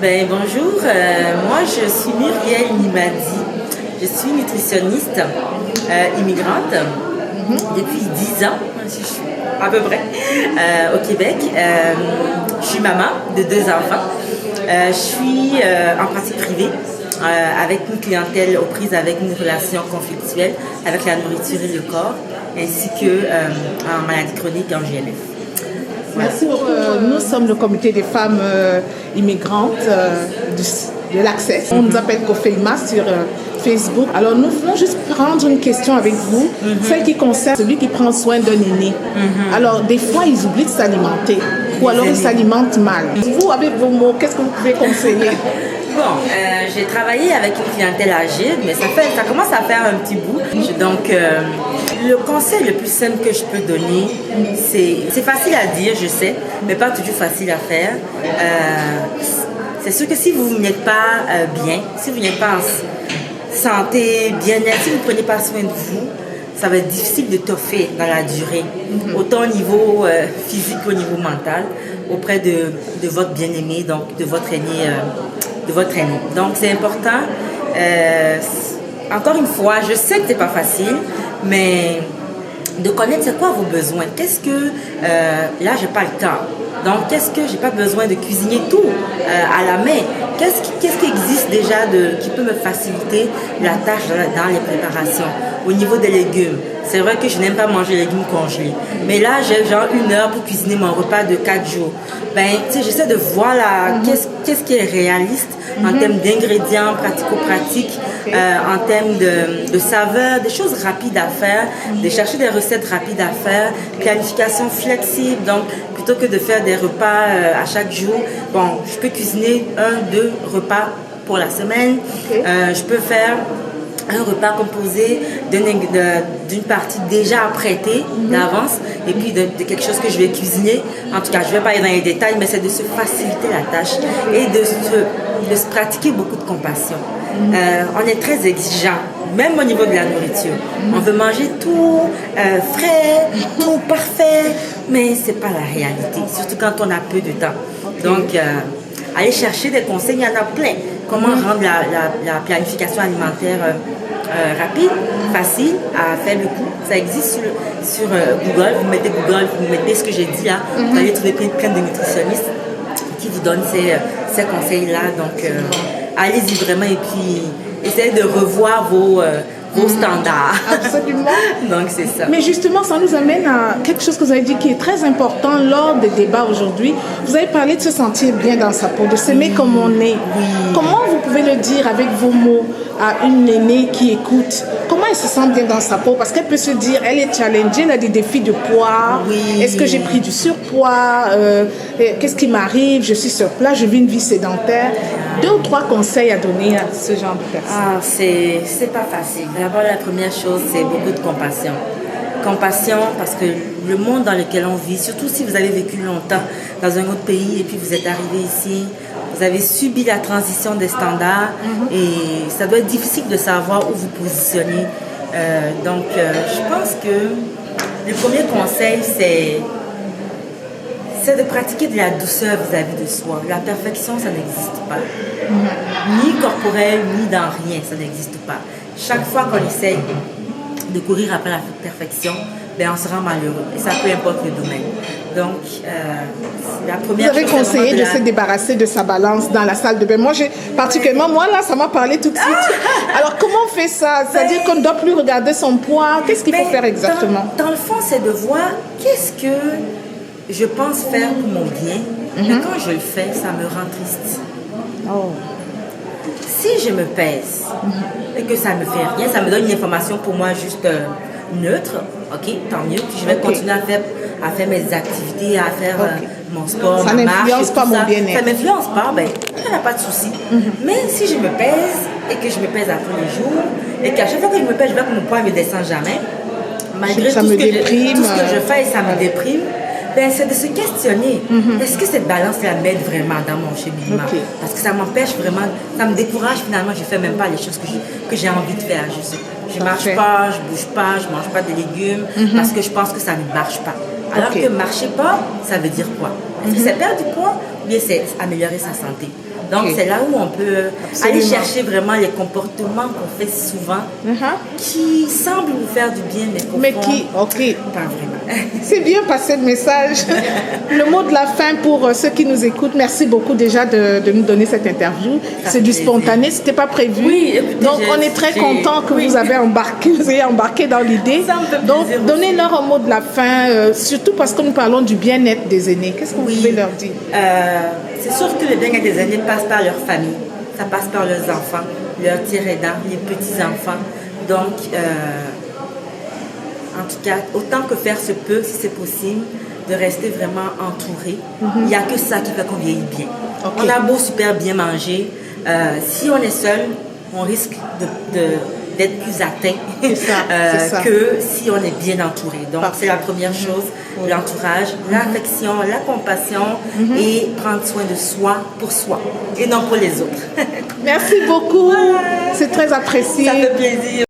Bonjour, moi je suis Muriel Nimadi. Je suis nutritionniste immigrante depuis 10 ans, à peu près, au Québec. Je suis maman de 2 enfants. Je suis en pratique privée avec une clientèle aux prises avec une relation conflictuelle avec la nourriture et le corps, ainsi que en maladie chronique en GLF. Merci beaucoup. Nous sommes le comité des femmes immigrantes de l'Accès. On nous appelle COFEIMA sur Facebook. Alors nous voulons juste prendre une question avec vous, celle qui concerne celui qui prend soin d'un aîné. Alors des fois ils oublient de s'alimenter ou alors ils s'alimentent mal. Vous, avec vos mots, qu'est-ce que vous pouvez conseiller? J'ai travaillé avec une clientèle âgée, mais ça commence à faire un petit bout. Donc, le conseil le plus simple que je peux donner, c'est facile à dire, je sais, mais pas toujours facile à faire. C'est sûr que si vous n'êtes pas bien, si vous n'êtes pas en santé, bien-être, si vous ne prenez pas soin de vous, ça va être difficile de toffer dans la durée, autant au niveau physique qu'au niveau mental, auprès de votre bien-aimé, donc de votre aîné. Donc c'est important. Encore une fois, je sais que c'est pas facile, mais de connaître c'est quoi vos besoins. Qu'est-ce que là j'ai pas le temps. Donc qu'est-ce que j'ai pas besoin de cuisiner tout à la main. Qu'est-ce qui existe déjà qui peut me faciliter la tâche dans les préparations. Au niveau des légumes, c'est vrai que je n'aime pas manger les légumes congelés. Mais là, j'ai genre 1 heure pour cuisiner mon repas de 4 jours. J'essaie de voir qu'est-ce qui est réaliste en termes d'ingrédients pratico-pratiques, en termes de saveurs, des choses rapides à faire, de chercher des recettes rapides à faire, planification flexible. Donc, plutôt que de faire des repas à chaque jour, je peux cuisiner 1-2 repas pour la semaine. Je peux faire un repas composé d'une partie déjà apprêtée d'avance et puis de quelque chose que je vais cuisiner. En tout cas, je ne vais pas aller dans les détails, mais c'est de se faciliter la tâche et de se pratiquer beaucoup de compassion. On est très exigeant, même au niveau de la nourriture. On veut manger tout frais, tout parfait, mais ce n'est pas la réalité, surtout quand on a peu de temps. Donc, aller chercher des conseils, il y en a plein. Comment rendre la planification alimentaire rapide, facile, à faible coût. Ça existe sur Google. Vous mettez Google, vous mettez ce que j'ai dit là. Vous allez trouver plein de nutritionnistes qui vous donnent ces conseils-là. Donc, allez-y vraiment et puis essayez de revoir vos standards. Absolument. Donc, c'est ça. Mais justement, ça nous amène à quelque chose que vous avez dit qui est très important lors des débats aujourd'hui. Vous avez parlé de se sentir bien dans sa peau, de s'aimer comme on est. Oui. Comment vous pouvez le dire avec vos mots à une aînée qui écoute? Comment elle se sent bien dans sa peau? Parce qu'elle peut se dire, elle est challengée, elle a des défis de poids. Oui. Est-ce que j'ai pris du surpoids? Qu'est-ce qui m'arrive? Je suis sur place, je vis une vie sédentaire. 2 ou 3 conseils à donner à ce genre de personnes. C'est pas facile. D'abord, la première chose, c'est beaucoup de compassion. Compassion parce que le monde dans lequel on vit, surtout si vous avez vécu longtemps dans un autre pays et puis vous êtes arrivé ici, vous avez subi la transition des standards et ça doit être difficile de savoir où vous positionnez. Donc, je pense que le premier conseil, c'est de pratiquer de la douceur vis-à-vis de soi. La perfection, ça n'existe pas. Ni corporelle, ni dans rien, ça n'existe pas. Chaque fois qu'on essaye de courir après la perfection, on se rend malheureux. Et ça peu importe le domaine. Donc, la première chose... Vous avez conseillé de se débarrasser de sa balance dans la salle de bain. Moi, là, ça m'a parlé tout de suite. Alors, comment on fait ça? C'est-à-dire qu'on ne doit plus regarder son poids. Qu'est-ce qu'il faut faire exactement? Dans le fond, c'est de voir qu'est-ce que je pense faire pour mon bien. Mais quand je le fais, ça me rend triste. Si je me pèse et que ça ne me fait rien, ça me donne une information pour moi juste neutre, ok, tant mieux. Puis je vais continuer à faire mes activités, à faire mon sport, ça ma marche. Ça n'influence pas mon bien-être. Ça ne m'influence pas, il n'y a pas de souci. Mais si je me pèse et que je me pèse à tous les jours et qu'à chaque fois que je me pèse, je vois que mon poids ne me descend jamais, malgré tout ce que je fais et ça me déprime, c'est de se questionner. Est-ce que cette balance-là m'aide vraiment dans mon cheminement? Parce que ça m'empêche vraiment, ça me décourage finalement, je ne fais même pas les choses que j'ai envie de faire. Je ne marche pas, je ne bouge pas, je ne mange pas de légumes parce que je pense que ça ne marche pas. Alors que marcher pas, ça veut dire quoi? Est-ce que c'est perdre du poids ou bien c'est améliorer sa santé? Donc, c'est là où on peut Absolument. aller chercher vraiment les comportements qu'on fait souvent qui semblent nous faire du bien, mais qu'au fond, pas vraiment. C'est bien passé le message. Le mot de la fin pour ceux qui nous écoutent. Merci beaucoup déjà de nous donner cette interview. C'est du spontané, c'était pas prévu. Oui, écoutez, donc on est très content que vous ayez embarqué dans l'idée. Donc donnez-leur un mot de la fin, surtout parce que nous parlons du bien-être des aînés. Qu'est-ce que vous pouvez leur dire? C'est sûr que le bien-être des aînés passe par leur famille, ça passe par leurs enfants, leurs tiers aidants, les petits-enfants. Donc, en tout cas, autant que faire se peut, si c'est possible, de rester vraiment entouré. Il n'y a que ça qui fait qu'on vieillit bien. On a beau super bien manger, si on est seul, on risque d'être plus atteint que si on est bien entouré. Donc, c'est la première chose, l'entourage, l'affection, la compassion et prendre soin de soi pour soi et non pour les autres. Merci beaucoup. C'est très apprécié. Ça fait plaisir.